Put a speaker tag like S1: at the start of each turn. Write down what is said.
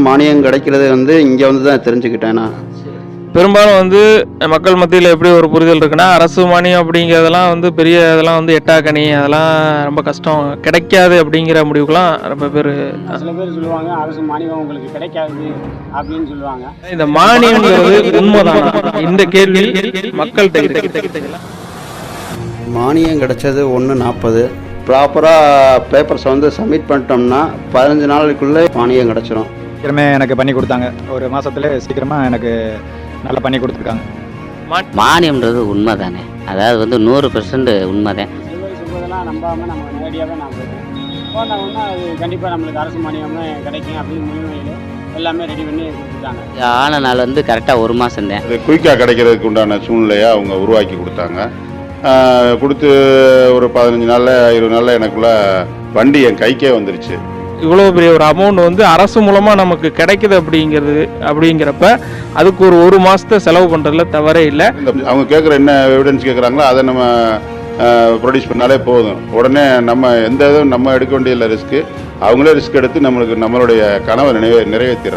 S1: மானியம் கிடைக்கிறது இங்கே தான் தெரிஞ்சுக்கிட்டேன் நான்.
S2: பெரும்பாலும் மக்கள் மத்தியில் எப்படி ஒரு புரிதல் இருக்குன்னா, அரசு மானியம் அப்படிங்கிறதெல்லாம் பெரிய இதெல்லாம் எட்டாக்கனி அதெல்லாம் ரொம்ப கஷ்டம் கிடைக்காது அப்படிங்கிற முடிவுக்கெல்லாம் ரொம்ப பேர்
S3: சில பேர் சொல்லுவாங்க அரசு மானியம் உங்களுக்கு கிடைக்காது அப்படின்னு சொல்லுவாங்க.
S2: இந்த மானியங்கிறது உண்மைதான். இந்த கேள்வி மக்கள்கிட்ட இருக்கு.
S1: மானியம் கிடைச்சது 1.40. ப்ராப்பராக பேப்பர்ஸை சப்மிட் பண்ணிட்டோம்னா 15 நாளுக்குள்ளே மானியம் கிடச்சிரும்.
S4: சீக்கிரமே எனக்கு பண்ணி கொடுத்தாங்க. ஒரு மாதத்துல சீக்கிரமாக எனக்கு நல்லா பண்ணி கொடுத்துருக்காங்க.
S5: மானியம்ன்றது உண்மை தானே, அதாவது 100% உண்மை தான்.
S3: சில பேர் சொல்றதெல்லாம் நம்பாமல் நம்ம நேரடியாகவே நான் போனோம்னா அது கண்டிப்பாக நம்மளுக்கு அரசு மானியமே கிடைக்கும் அப்படின்னு முன்னிலையில் எல்லாமே ரெடி பண்ணி கொடுத்துட்டாங்க.
S5: ஆன நாள் கரெக்டாக 1 மாதம் தான்.
S6: அது குயிக்காக கிடைக்கிறதுக்கு உண்டான சூழ்நிலையை அவங்க உருவாக்கி கொடுத்தாங்க. கொடுத்து ஒரு 15 நாளில் 20 நாளில் எனக்குள்ள வண்டி என் கைக்கே வந்துருச்சு.
S2: இவ்வளோ பெரிய ஒரு அமௌண்ட் அரசு மூலமாக நமக்கு கிடைக்குது அப்படிங்கிறப்ப அதுக்கு ஒரு மாதத்தை செலவு பண்ணுறதுல தவறே இல்லை.
S6: அவங்க கேட்குற என்ன எவிடன்ஸ் கேட்குறாங்களோ அதை நம்ம ப்ரொடியூஸ் பண்ணாலே போதும். உடனே நம்ம எந்த இதுவும் நம்ம எடுக்க வேண்டியதில்லை ரிஸ்க்கு. அவங்களே ரிஸ்க் எடுத்து நம்மளுடைய கனவை நிறைவேற்றிடுறாங்க.